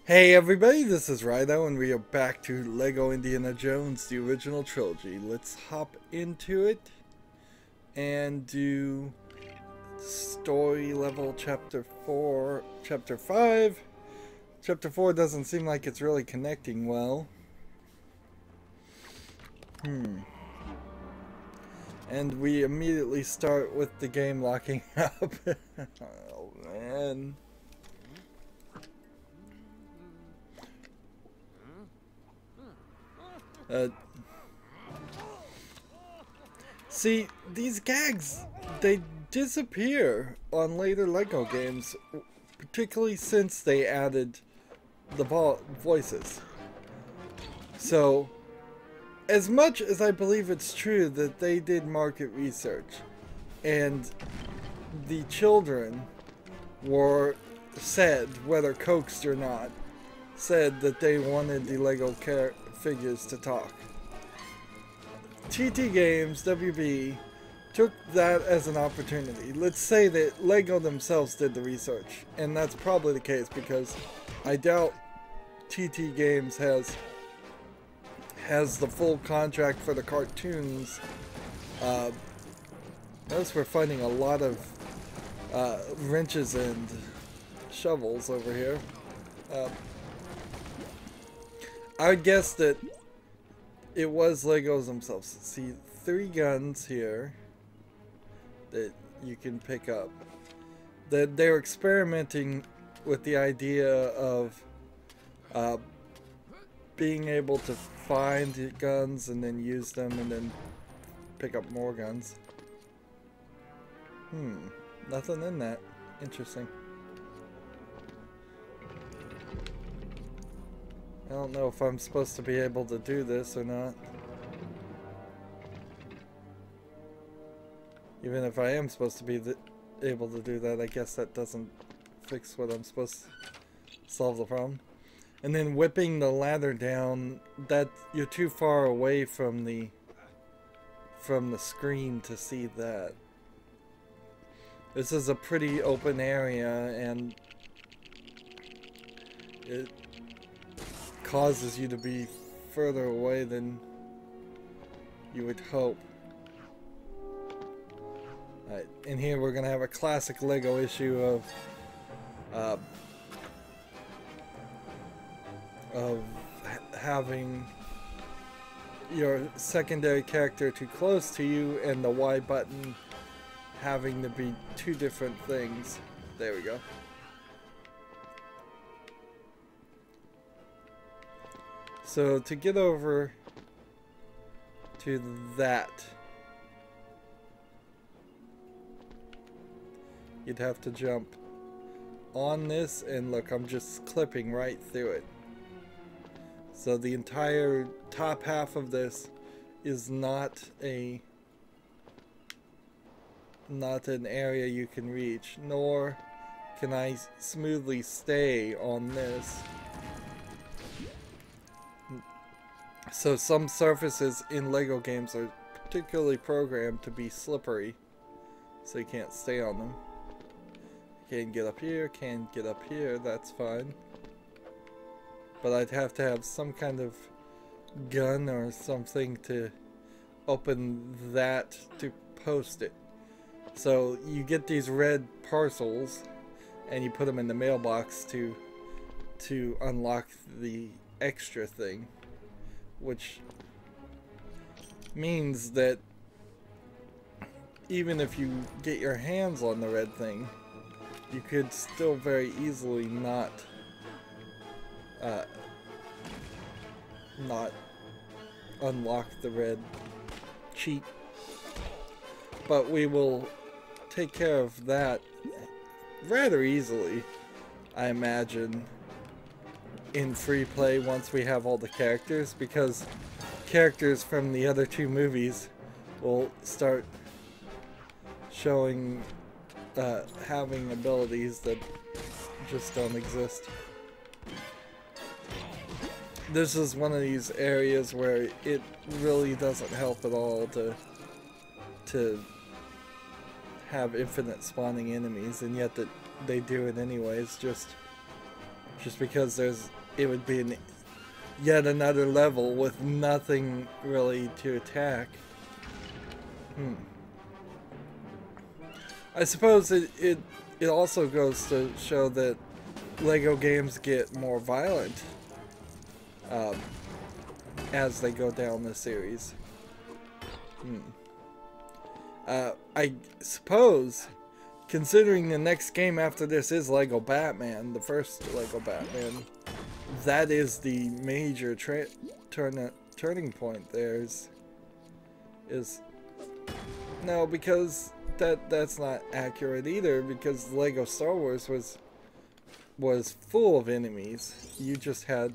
Hey everybody, this is Rido and we are back to LEGO Indiana Jones, the original trilogy. Let's hop into it and do story level chapter 4, chapter 5. Chapter 4 doesn't seem like it's really connecting well. And we immediately start with the game locking up. Oh man. Uh, See, these gags, they disappear on later LEGO games, particularly since they added the voices. So, as much as I believe it's true that they did market research and the children were said, whether coaxed or not, said that they wanted the LEGO figures to talk. TT Games, WB, took that as an opportunity. Let's say that LEGO themselves did the research, and that's probably the case because I doubt TT Games has the full contract for the cartoons. Notice we're finding a lot of wrenches and shovels over here. I would guess that it was Legos themselves. See, 3 guns here that you can pick up. That they're experimenting with the idea of being able to find guns and then use them and then pick up more guns. Nothing in that. Interesting. I don't know if I'm supposed to be able to do this or not. Even if I am supposed to be able to do that, I guess that doesn't fix what I'm supposed to solve the problem. And then whipping the ladder down, that you're too far away from the screen to see that. This is a pretty open area and it causes you to be further away than you would hope. Alright, in here we're gonna have a classic LEGO issue of having your secondary character too close to you and the Y button having to be 2 different things. There we go. So to get over to that, you'd have to jump on this, and look, I'm just clipping right through it. So the entire top half of this is not an area you can reach, nor can I smoothly stay on this. So some surfaces in LEGO games are particularly programmed to be slippery, so you can't stay on them. Can't get up here, can't get up here, that's fine. But I'd have to have some kind of gun or something to open that to post it. So you get these red parcels and you put them in the mailbox to unlock the extra thing, which means that even if you get your hands on the red thing, you could still very easily not unlock the red cheat. But we will take care of that rather easily, I imagine, in free play once we have all the characters, because characters from the other 2 movies will start showing having abilities that just don't exist. This is one of these areas where it really doesn't help at all to have infinite spawning enemies, and yet that they do it anyways, just Just because it would be yet another level with nothing really to attack. I suppose it also goes to show that LEGO games get more violent as they go down the series. I suppose, considering the next game after this is LEGO Batman, the first LEGO Batman, that is the major turning point. No, because that's not accurate either, because LEGO Star Wars was full of enemies. You just had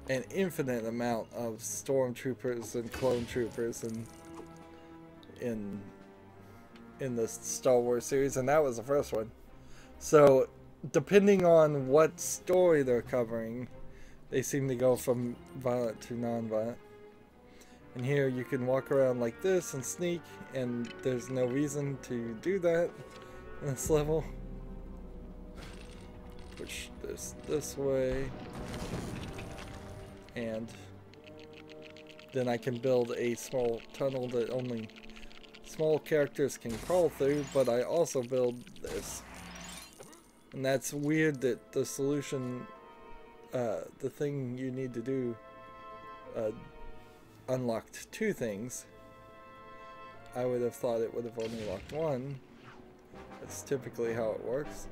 an infinite amount of stormtroopers and clone troopers in the Star Wars series, and that was the first one. So depending on what story they're covering, they seem to go from violent to non-violent. And here you can walk around like this and sneak, and there's no reason to do that in this level. Push this way, and then I can build a small tunnel that only small characters can crawl through, but I also build this. And that's weird that the solution, the thing you need to do, unlocked 2 things. I would have thought it would have only locked 1. That's typically how it works.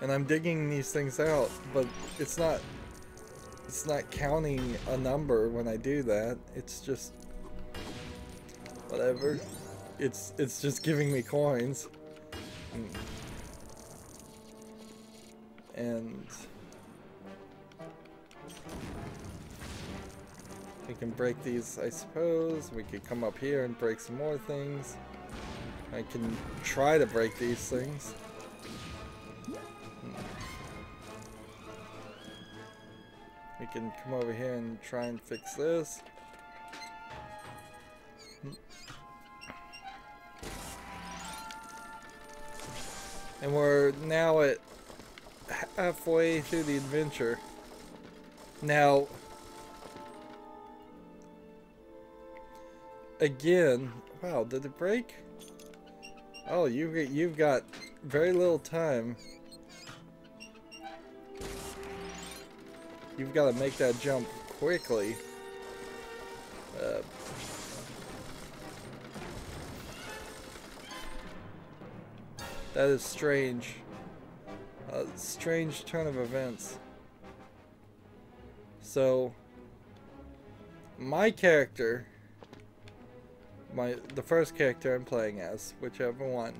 And I'm digging these things out, but it's not counting a number when I do that. It's just whatever. It's just giving me coins. And we can break these, I suppose. We could come up here and break some more things. I can try to break these things. We can come over here and try and fix this. And we're now at halfway through the adventure. Now, again, wow, did it break? Oh, you've got very little time. You've got to make that jump quickly. That is strange. A strange turn of events. So, my character, the first character I'm playing as, whichever one,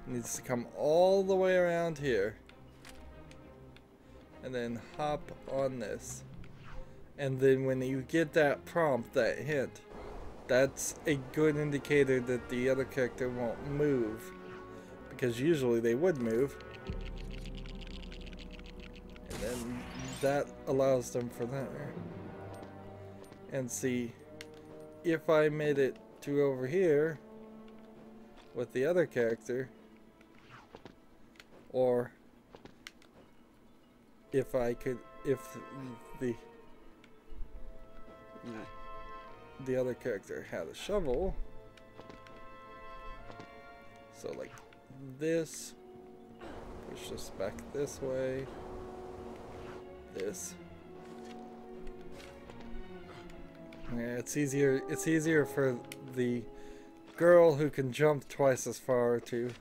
needs to come all the way around here. And then hop on this. And then when you get that prompt, that hint, that's a good indicator that the other character won't move. Because usually they would move. And then that allows them for there. And see, if I made it to over here with the other character, or if the other character had a shovel, so like this, push this back this way, this. Yeah, it's easier for the girl who can jump twice as far to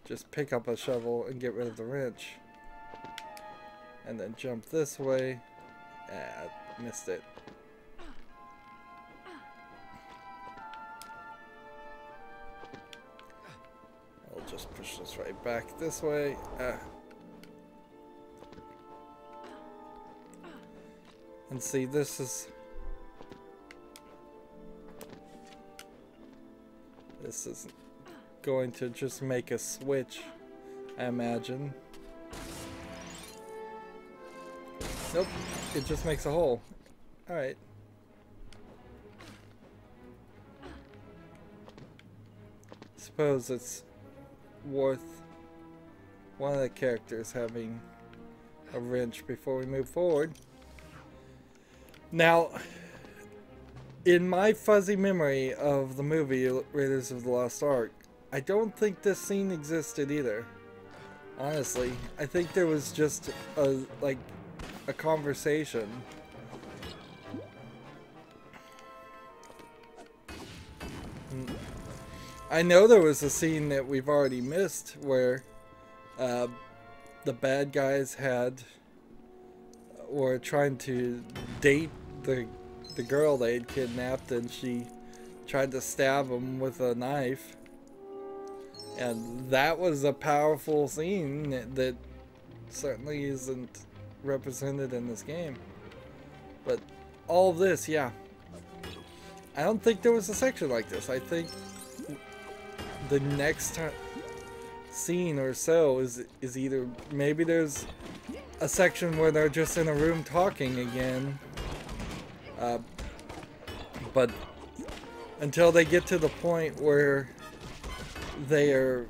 just pick up a shovel and get rid of the wrench. And then jump this way. Ah, missed it. I'll just push this right back this way. And see, this is going to just make a switch, I imagine. Nope, it just makes a hole. Alright. Suppose it's worth one of the characters having a wrench before we move forward. Now, in my fuzzy memory of the movie Raiders of the Lost Ark, I don't think this scene existed either. Honestly, I think there was just a conversation. I know there was a scene that we've already missed where the bad guys were trying to date the girl they had kidnapped, and she tried to stab him with a knife. And that was a powerful scene that certainly isn't represented in this game. But all this, yeah. I don't think there was a section like this. I think the next scene or so is either, maybe there's a section where they're just in a room talking again. But until they get to the point where they are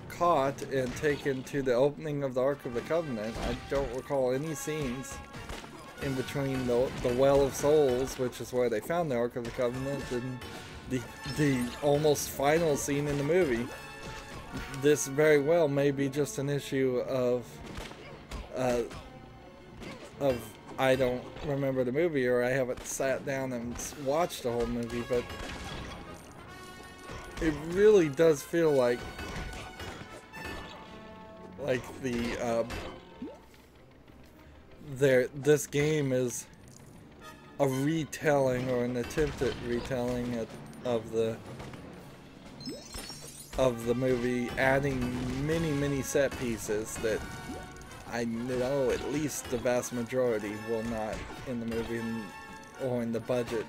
caught and taken to the opening of the Ark of the Covenant, I don't recall any scenes in between the Well of Souls, which is where they found the Ark of the Covenant, and the almost final scene in the movie. This very well may be just an issue of I don't remember the movie, or I haven't sat down and watched the whole movie, but it really does feel like this game is a retelling, or an attempt at retelling of the movie, adding many set pieces that I know at least the vast majority will not in the movie or in the budget.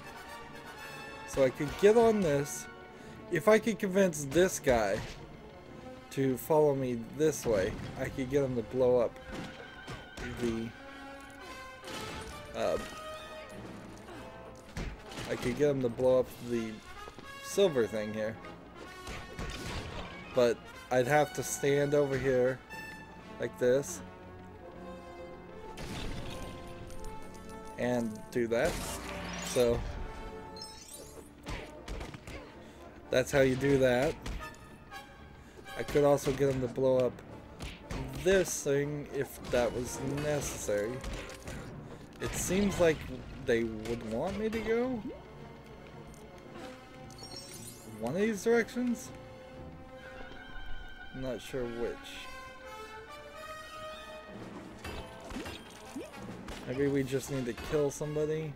So I could get on this. If I could convince this guy to follow me this way, I could get him to blow up the silver thing here. But I'd have to stand over here like this and do that. So that's how you do that. I could also get them to blow up this thing if that was necessary. It seems like they would want me to go one of these directions. I'm not sure which. Maybe we just need to kill somebody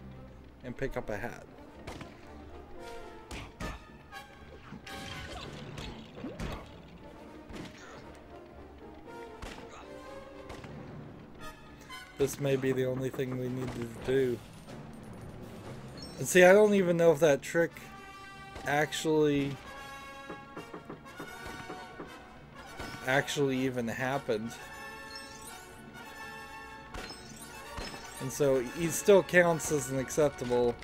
and pick up a hat. This may be the only thing we need to do. And see, I don't even know if that trick actually even happened. And so he still counts as an acceptable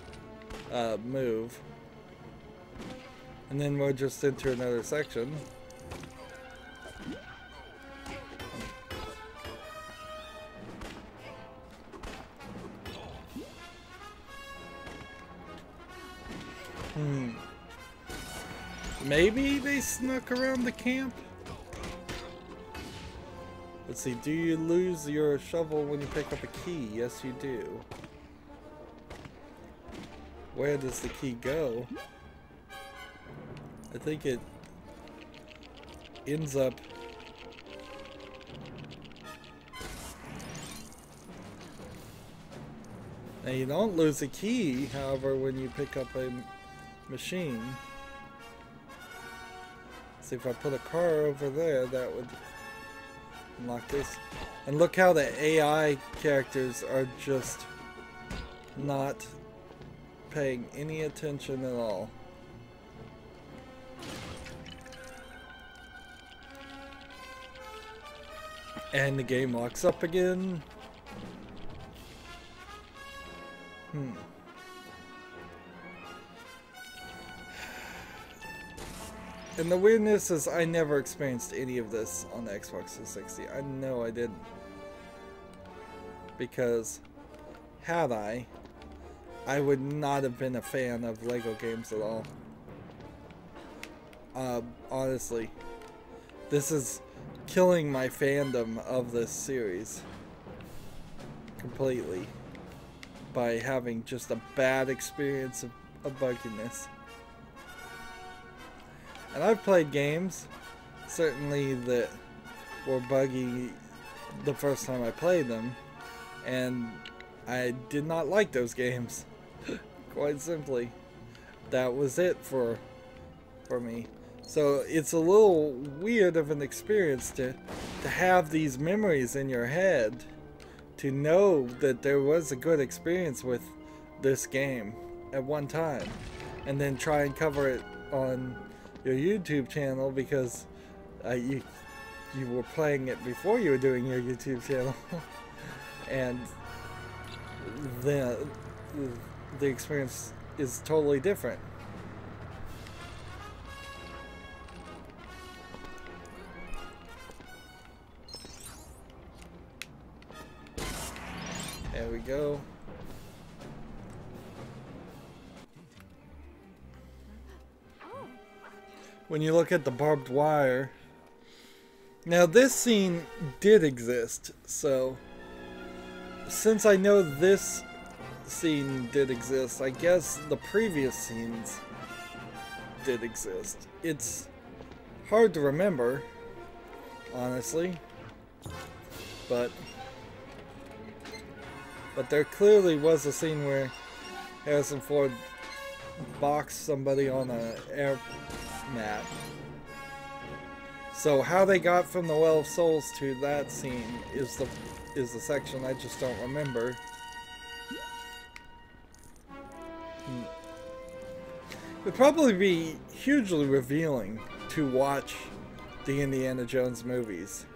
move. And then we'll just enter another section. Maybe they snuck around the camp? Let's see, do you lose your shovel when you pick up a key? Yes, you do. Where does the key go? I think it ends up... Now you don't lose a key, however, when you pick up a machine. See, if I put a car over there, that would unlock this. And look how the AI characters are just not paying any attention at all. And the game locks up again. And the weirdness is I never experienced any of this on the Xbox 360. I know I didn't. Because had I would not have been a fan of Lego games at all. Honestly. This is killing my fandom of this series. Completely. By having just a bad experience of bugginess. And I've played games, certainly, that were buggy the first time I played them, and I did not like those games. Quite simply. That was it for me. So it's a little weird of an experience to have these memories in your head, to know that there was a good experience with this game at one time, and then try and cover it on your YouTube channel because you were playing it before you were doing your YouTube channel. And the experience is totally different. There we go. When you look at the barbed wire. Now this scene did exist, so since I know this scene did exist, I guess the previous scenes did exist. It's hard to remember, honestly, but there clearly was a scene where Harrison Ford boxed somebody on an air mat. So how they got from the Well of Souls to that scene is the section I just don't remember. It would probably be hugely revealing to watch the Indiana Jones movies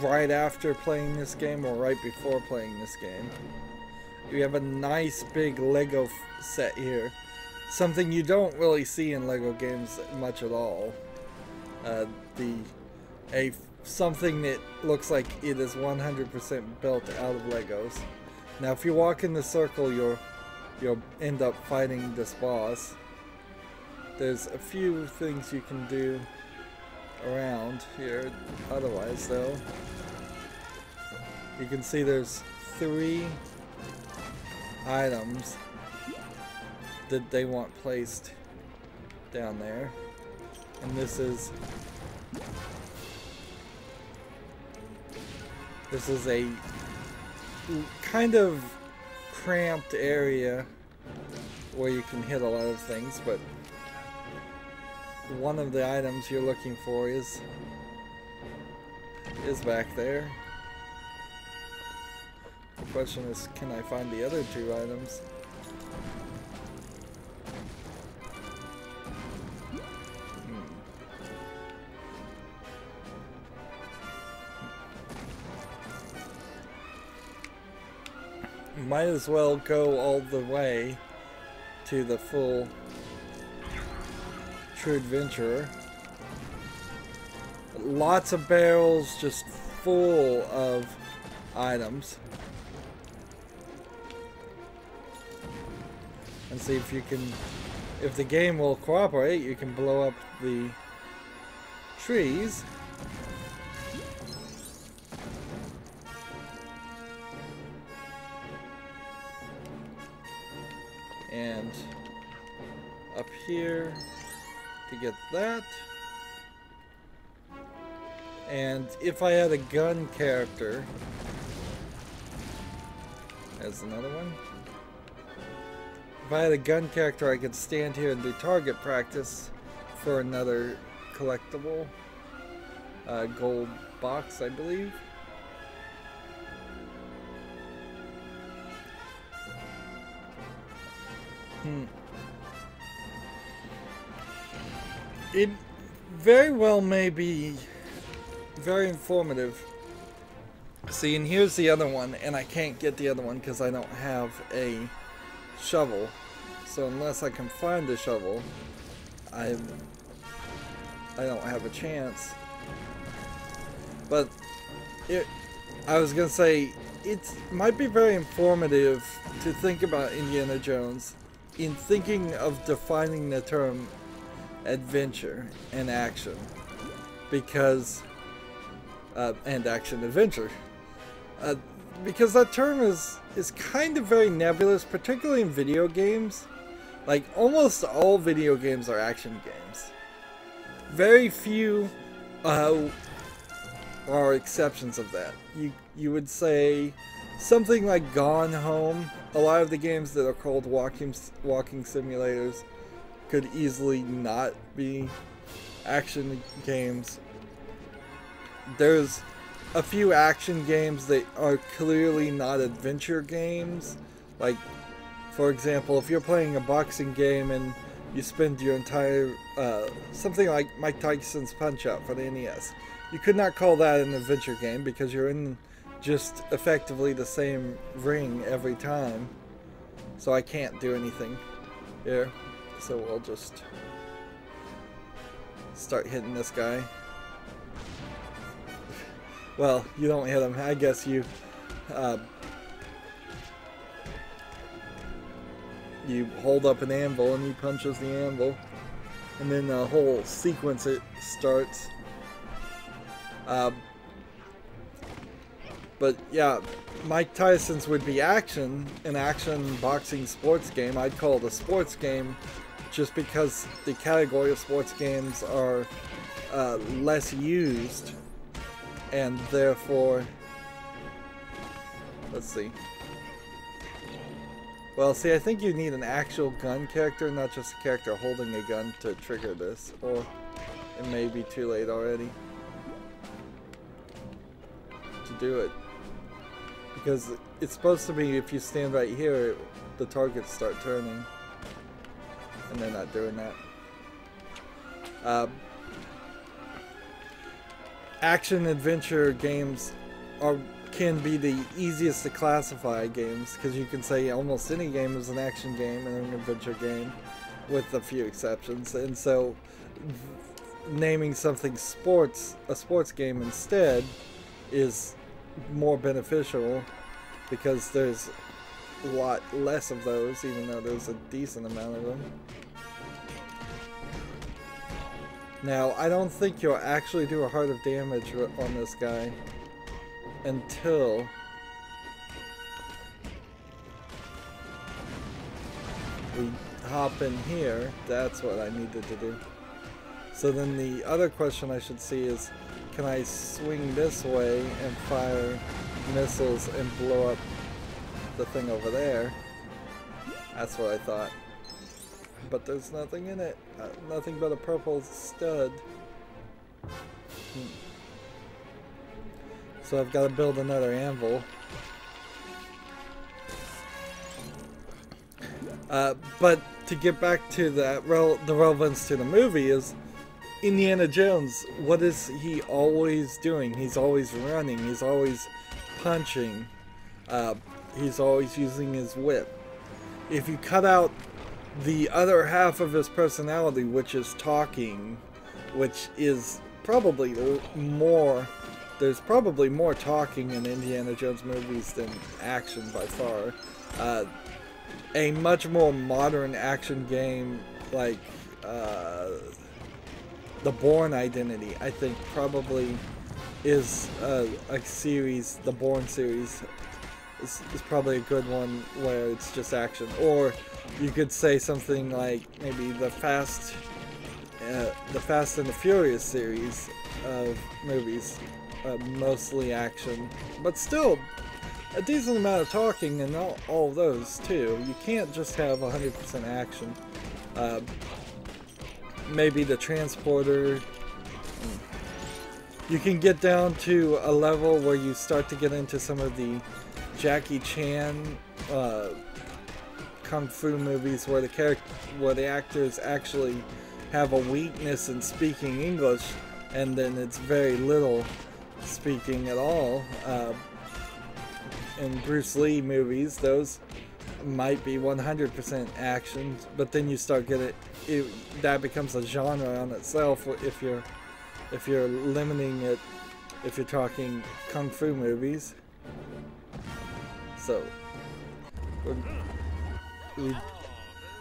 right after playing this game or right before playing this game. You have a nice big Lego set here. Something you don't really see in Lego games much at all. Something that looks like it is 100% built out of Legos. Now if you walk in the circle, you'll end up fighting this boss. There's a few things you can do around here otherwise though. You can see there's 3 items that they want placed down there, and this is a kind of cramped area where you can hit a lot of things, but one of the items you're looking for is back there. The question is, can I find the other 2 items? Might as well go all the way to the full True Adventurer. Lots of barrels just full of items. And see if you can, if the game will cooperate, you can blow up the trees. And up here to get that. And if I had a gun character, there's another one. If I had a gun character, I could stand here and do target practice for another collectible gold box, I believe. It very well may be very informative. See, and here's the other one, and I can't get the other one because I don't have a shovel. So unless I can find a shovel, I don't have a chance. But I was gonna say, it might be very informative to think about Indiana Jones in thinking of defining the term adventure and action, because and action adventure, because that term is kind of very nebulous, particularly in video games. Like almost all video games are action games. Very few are exceptions of that. You would say something like Gone Home. A lot of the games that are called walking simulators could easily not be action games. There's a few action games that are clearly not adventure games. Like, for example, if you're playing a boxing game and you spend your entire something like Mike Tyson's Punch-Out for the NES, you could not call that an adventure game because you're in just effectively the same ring every time. So I can't do anything here. So we'll just start hitting this guy. Well, you don't hit him. I guess you you hold up an anvil and he punches the anvil, and then the whole sequence it starts. But yeah, Mike Tyson's would be action, an action boxing sports game. I'd call it a sports game just because the category of sports games are less used, and therefore, let's see. Well, see, I think you need an actual gun character, not just a character holding a gun to trigger this, or it may be too late already to do it. Because it's supposed to be, if you stand right here, the targets start turning. And they're not doing that. Action adventure games can be the easiest to classify games, because you can say almost any game is an action game and an adventure game, with a few exceptions. And so naming something a sports game instead, is more beneficial, because there's a lot less of those, even though there's a decent amount of them. Now, I don't think you'll actually do a heart of damage on this guy until we hop in here. That's what I needed to do. So then the other question I should see is, can I swing this way and fire missiles and blow up the thing over there? That's what I thought. But there's nothing in it. Nothing but a purple stud. So I've got to build another anvil. But to get back to that, the relevance to the movie is, Indiana Jones, what is he always doing? He's always running, he's always punching, he's always using his whip. If you cut out the other half of his personality, which is talking, which is probably more, there's probably more talking in Indiana Jones movies than action by far. A much more modern action game like The Bourne Identity, I think, probably is a series. The Bourne series is probably a good one where it's just action. Or you could say something like maybe the Fast and the Furious series of movies, mostly action, but still a decent amount of talking in all of those too. You can't just have 100% action. Maybe the Transporter. You can get down to a level where you start to get into some of the Jackie Chan kung fu movies where the actors actually have a weakness in speaking English, and then it's very little speaking at all. In Bruce Lee movies, those might be 100% action, but then you start getting that becomes a genre on itself if you're limiting it, if you're talking kung fu movies. So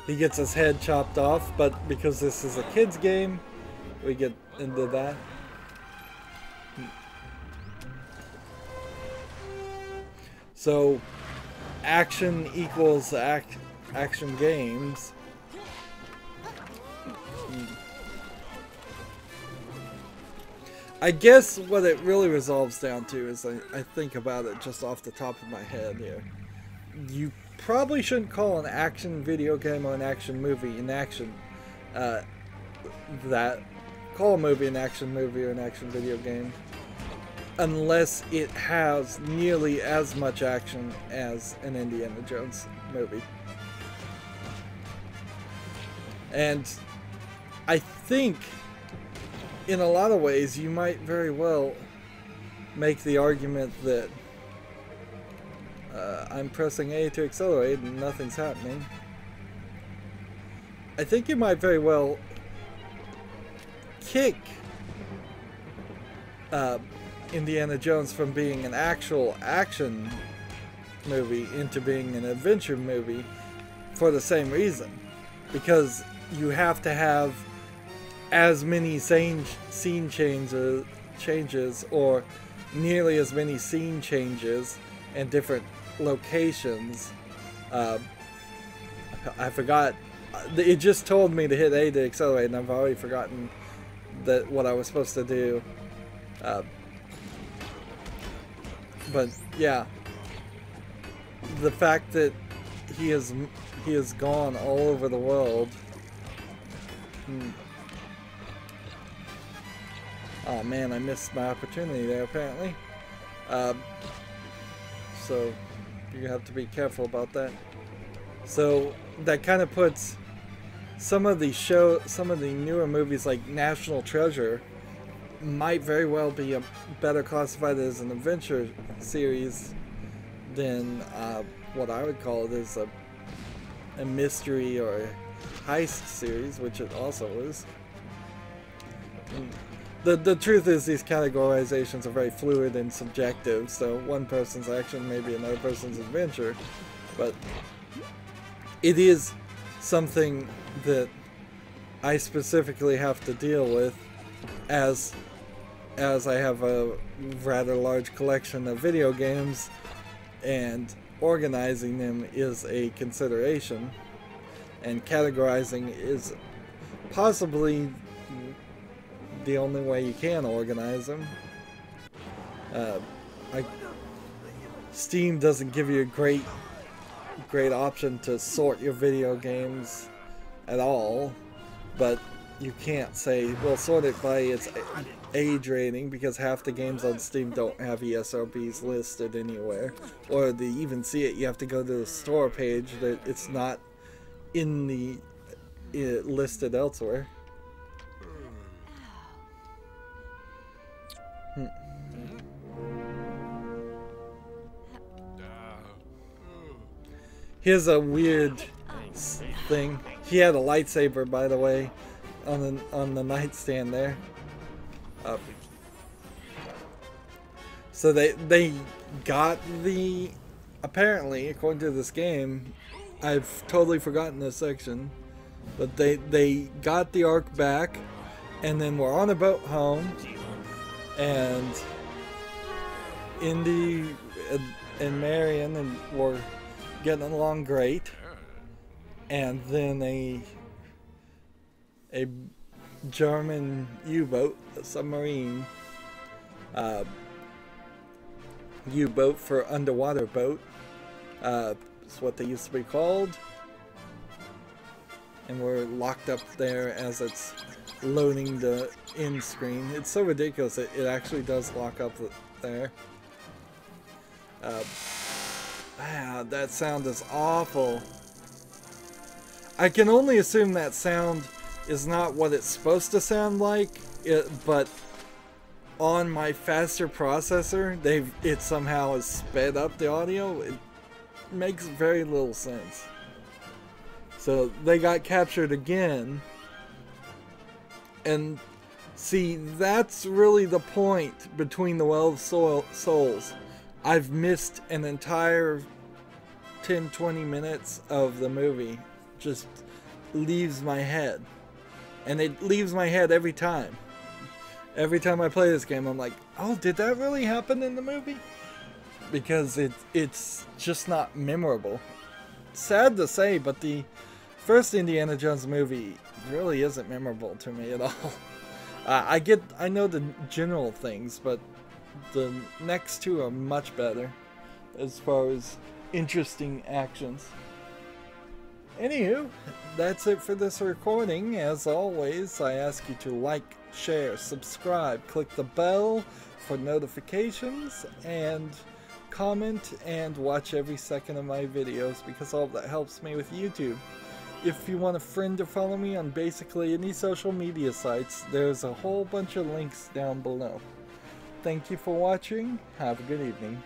he gets his head chopped off, but because this is a kid's game, we get into that. So action equals action games. I guess what it really resolves down to is I think about it just off the top of my head here. You probably shouldn't call an action video game or an action movie an action. Call a movie an action movie or an action video game unless it has nearly as much action as an Indiana Jones movie. And I think in a lot of ways you might very well make the argument that I'm pressing A to accelerate and nothing's happening. I think you might very well kick Indiana Jones from being an actual action movie into being an adventure movie for the same reason. Because you have to have as many scene changes or nearly as many scene changes and different locations. I forgot. It just told me to hit A to accelerate, and I've already forgotten what I was supposed to do. But yeah, the fact that he has gone all over the world. Oh man, I missed my opportunity there apparently. So you have to be careful about that. So that kind of puts some of the newer movies like National Treasure might very well be better classified as an adventure series than what I would call it as a mystery or a heist series, which it also is. The truth is these categorizations are very fluid and subjective, so one person's action may be another person's adventure, but it is something that I specifically have to deal with as I have a rather large collection of video games, and organizing them is a consideration, and categorizing is possibly the only way you can organize them. Steam doesn't give you a great option to sort your video games at all, but you can't say, well, sort it by its age rating, because half the games on Steam don't have ESRBs listed anywhere, or to even see it you have to go to the store page that it's not in the listed elsewhere. Here's a weird thing. He had a lightsaber, by the way, on the nightstand there. So they got the, apparently, according to this game, I've totally forgotten this section, but they got the Ark back, and then we're on a boat home, and Indy and Marion and were getting along great, and then a German U-boat, a submarine U-boat for underwater boat, is what they used to be called, and we're locked up there as it's loading the end screen. It's so ridiculous that it actually does lock up there. Wow, that sound is awful. I can only assume that sound is not what it's supposed to sound like, but on my faster processor, it somehow has sped up the audio. makes very little sense. So they got captured again. And see, that's really the point between the Well of Souls. I've missed an entire 10-20 minutes of the movie. Just leaves my head. And it leaves my head every time. Every time I play this game, I'm like, oh, did that really happen in the movie? Because it's just not memorable. Sad to say, but the first Indiana Jones movie really isn't memorable to me at all. I know the general things, but the next two are much better as far as interesting actions. Anywho, that's it for this recording. As always, I ask you to like, share, subscribe, click the bell for notifications, and comment and watch every second of my videos, because all of that helps me with YouTube. If you want a friend to follow me on basically any social media sites, there's a whole bunch of links down below. Thank you for watching. Have a good evening.